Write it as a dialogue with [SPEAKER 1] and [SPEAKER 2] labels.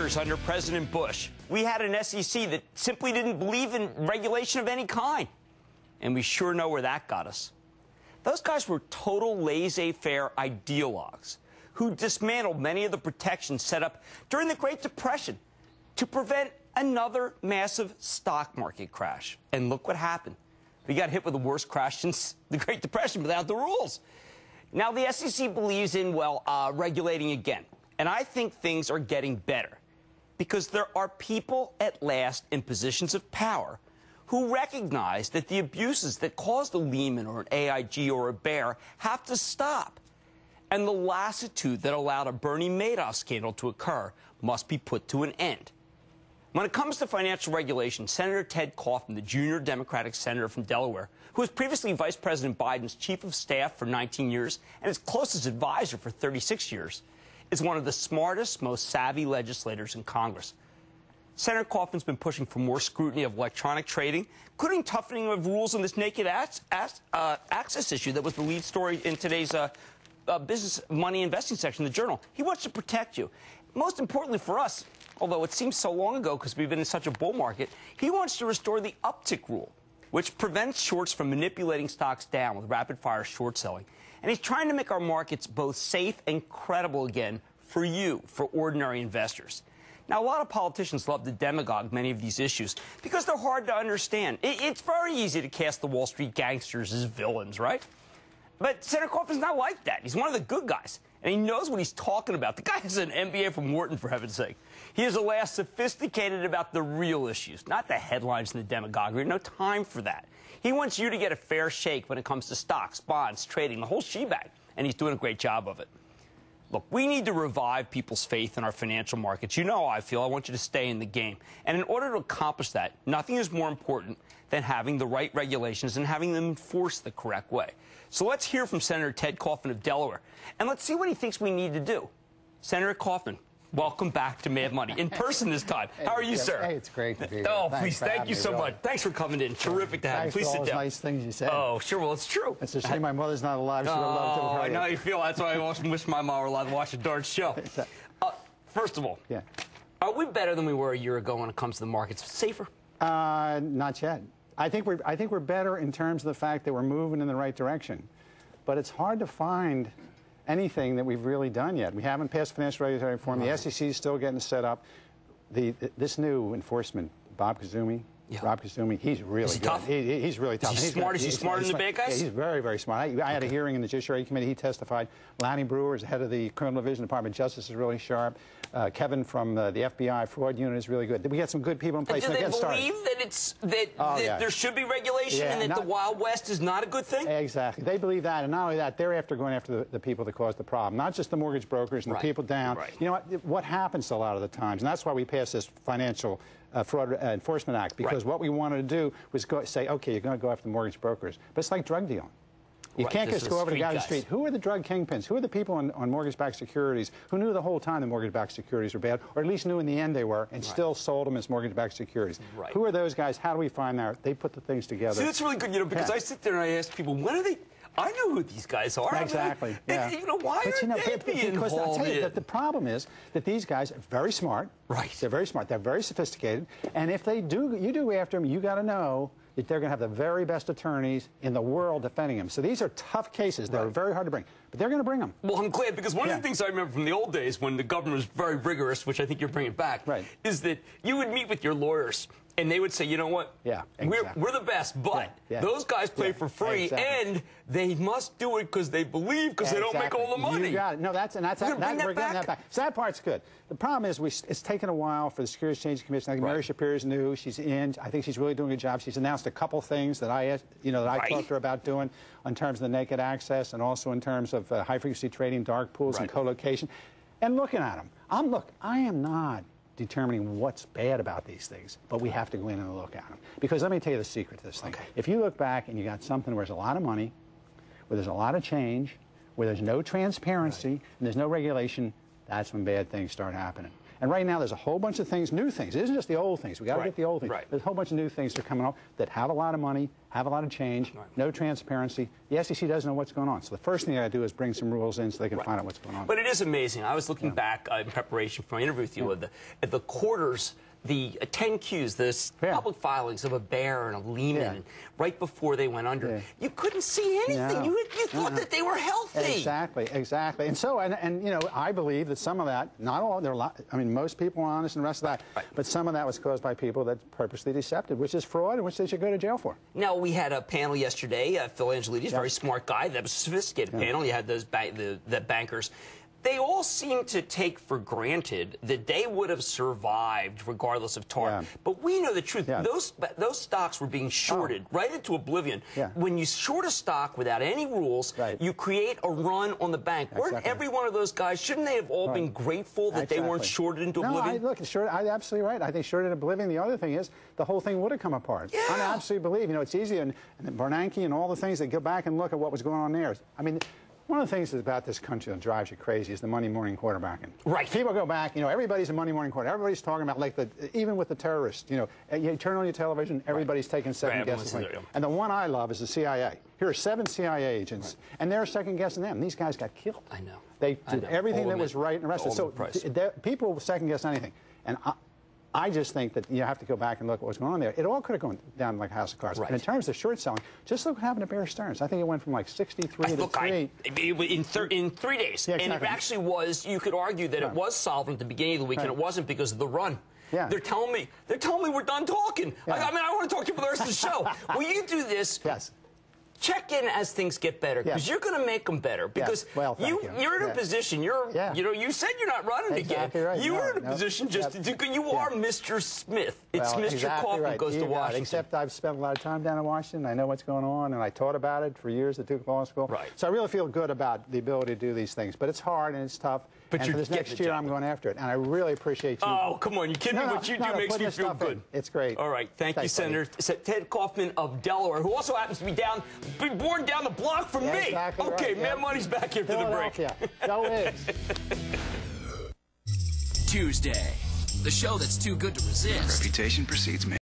[SPEAKER 1] years under President Bush, we had an SEC that simply didn't believe in regulation of any kind. And we sure know where that got us. Those guys were total laissez-faire ideologues who dismantled many of the protections set up during the Great Depression to prevent another massive stock market crash. And look what happened. We got hit with the worst crash since the Great Depression without the rules. Now, the SEC believes in, regulating again. And I think things are getting better because there are people at last in positions of power who recognize that the abuses that caused a Lehman or an AIG or a Bear have to stop. And the lassitude that allowed a Bernie Madoff scandal to occur must be put to an end. When it comes to financial regulation, Senator Ted Kaufman, the junior Democratic senator from Delaware, who was previously Vice President Biden's chief of staff for 19 years and his closest advisor for 36 years, is one of the smartest, most savvy legislators in Congress. Senator Kaufman's been pushing for more scrutiny of electronic trading, including toughening of rules on this naked access issue that was the lead story in today's business money investing section of the Journal. He wants to protect you. Most importantly for us, although it seems so long ago because we've been in such a bull market, he wants to restore the uptick rule, which prevents shorts from manipulating stocks down with rapid-fire short selling. And he's trying to make our markets both safe and credible again for you, for ordinary investors. Now, a lot of politicians love to demagogue many of these issues because they're hard to understand. It's very easy to cast the Wall Street gangsters as villains, right? But Senator Kaufman's not like that. He's one of the good guys, and he knows what he's talking about. The guy has an MBA from Wharton, for heaven's sake. He is, alas, sophisticated about the real issues, not the headlines and the demagoguery. No time for that. He wants you to get a fair shake when it comes to stocks, bonds, trading, the whole shebang, and he's doing a great job of it. Look, we need to revive people's faith in our financial markets. You know how I feel. I want you to stay in the game. And in order to accomplish that, nothing is more important than having the right regulations and having them enforced the correct way. So let's hear from Senator Ted Kaufman of Delaware, and let's see what he thinks we need to do. Senator Kaufman, welcome back to Mad Money, in person this time. How are you, sir?
[SPEAKER 2] Hey, it's great to be here.
[SPEAKER 1] Oh, please, thank you so much. Thanks for coming in. Terrific to have you. Please sit down.
[SPEAKER 2] Thanks for all those nice things you said.
[SPEAKER 1] Oh, sure. Well, it's true.
[SPEAKER 2] It's a shame my mother's not alive. She would have loved to have heard
[SPEAKER 1] I know how you feel. That's why I often wish my mom were allowed to watch the darn show. First of all, are we better than we were a year ago when it comes to the markets? Safer?
[SPEAKER 2] Not yet. I think we're better in terms of the fact that we're moving in the right direction. But it's hard to find anything that we've really done yet. We haven't passed financial regulatory reform. The SEC is still getting set up. This new enforcement, Rob Kazumi, he's really good.
[SPEAKER 1] Tough?
[SPEAKER 2] He's really tough.
[SPEAKER 1] Is he smart? Is he smarter than the bad guys?
[SPEAKER 2] Yeah, he's very, very smart. I had a hearing in the Judiciary Committee. He testified. Lanny Brewer is head of the Criminal Division, Department of Justice, is really sharp. Kevin from the FBI fraud unit is really good. We got some good people in place.
[SPEAKER 1] Do they believe that there should be regulation and that the Wild West is not a good thing?
[SPEAKER 2] Exactly. They believe that, and not only that, they're going after the people that caused the problem, not just the mortgage brokers and the people down. You know what happens a lot of the times, and that's why we passed this Financial Fraud Enforcement Act, because what we wanted to do was say, okay, you're going to go after the mortgage brokers, but it's like drug dealing. You can't just go over to the guy on the street. Who are the drug kingpins? Who are the people on mortgage-backed securities who knew the whole time the mortgage-backed securities were bad, or at least knew in the end they were, and still sold them as mortgage-backed securities? Who are those guys? How do we find out? They put the things together.
[SPEAKER 1] See, that's really good, because I sit there and I ask people, when are they... I know who these guys are.
[SPEAKER 2] Exactly.
[SPEAKER 1] Why aren't they being involved?
[SPEAKER 2] I'll tell you that the problem is that these guys are very smart. They're very smart. They're very sophisticated. And if you do after them, you got to know that they're going to have the very best attorneys in the world defending them. So these are tough cases. They're very hard to bring. But they're going to bring them.
[SPEAKER 1] Well, I'm glad, because one of the things I remember from the old days when the government was very rigorous, which I think you're bringing back, is that you would meet with your lawyers, and they would say, you know what? We're the best, but those guys play for free, and they must do it because they believe, because they don't make all the money.
[SPEAKER 2] You got it. No, we're getting that back. So that part's good. The problem is it's taken a while for the Securities Exchange Commission. I think Mary Shapiro's new. She's in. I think she's really doing a good job. She's announced a couple things that I talked to her about doing in terms of the naked access and also in terms of high-frequency trading, dark pools, and co-location. And looking at them, I am not determining what's bad about these things, but we have to go in and look at them. Because let me tell you the secret to this thing. If you look back and you got something where there's a lot of money, where there's a lot of change, where there's no transparency, and there's no regulation, that's when bad things start happening. And right now, there's a whole bunch of things, new things. It isn't just the old things. We got to get the old things.
[SPEAKER 1] Right.
[SPEAKER 2] There's a whole bunch of new things that are coming up that have a lot of money, have a lot of change, no transparency. The SEC doesn't know w's going on. So the first thing I got to do is bring some rules in so they can find out what's going on.
[SPEAKER 1] But it is amazing. I was looking back in preparation for my interview with you at the quarters, the 10Qs, the public filings of a Bear and a Lehman right before they went under. You couldn't see anything.
[SPEAKER 2] No.
[SPEAKER 1] You thought that they were healthy.
[SPEAKER 2] Exactly, exactly. And so, and you know, I believe that some of that, not all, there are a lot, I mean, most people are honest and the rest of that, but some of that was caused by people that purposely deceptive, which is fraud and which they should go to jail for.
[SPEAKER 1] Now, we had a panel yesterday, Phil Angelides, very smart guy, that was a sophisticated panel. You had those the bankers. They all seem to take for granted that they would have survived regardless of TARP. But we know the truth. Those stocks were being shorted right into oblivion. When you short a stock without any rules, you create a run on the bank. Weren't every one of those guys, shouldn't they have all been grateful that they weren't shorted into oblivion?
[SPEAKER 2] No, look, I'm absolutely right. I think shorted oblivion. The other thing is the whole thing would have come apart. I absolutely believe, you know, it's easy. And Bernanke and all the things that go back and look at what was going on there. I mean, one of the things about this country that drives you crazy is the Monday morning quarterbacking.
[SPEAKER 1] Right.
[SPEAKER 2] People go back, you know, everybody's a Monday morning quarterback. Everybody's talking about, like, even with the terrorists, you know, you turn on your television, everybody's taking second guesses. And the one I love is the CIA. Here are 7 CIA agents, and they're second guessing them. These guys got killed.
[SPEAKER 1] I know.
[SPEAKER 2] They did everything that was right and arrested. So people second guess anything. And I just think that you have to go back and look at what's going on there. It all could have gone down like a house of cards. And in terms of short selling, just look what happened to Bear Stearns. I think it went from like 63 to 3.
[SPEAKER 1] In 3 days. And it actually was, you could argue that it was solvent at the beginning of the week, and it wasn't because of the run. They're telling me we're done talking. I mean, I want to talk to you for the rest of the show. Will you do this? Check in as things get better, because you're going to make them better. Because you're in a position. You know, you said you're not running again.
[SPEAKER 2] Right.
[SPEAKER 1] You're in a position just to. You are Mr. Smith. It's Mr. Kaufman goes to Washington.
[SPEAKER 2] Except I've spent a lot of time down in Washington. I know what's going on, and I taught about it for years at Duke Law School. So I really feel good about the ability to do these things. But it's hard and it's tough. But for this next year, I'm going after it, and I really appreciate you.
[SPEAKER 1] Oh, come on. You kidding me? What you do makes me feel good.
[SPEAKER 2] It's great.
[SPEAKER 1] All right. Thank you, Senator Ted Kaufman of Delaware, who also happens to be born down the block from me.
[SPEAKER 2] Exactly
[SPEAKER 1] okay, Mad Money's back after the break.
[SPEAKER 2] Go Eggs.
[SPEAKER 3] Tuesday, the show that's too good to resist.
[SPEAKER 4] Reputation precedes me.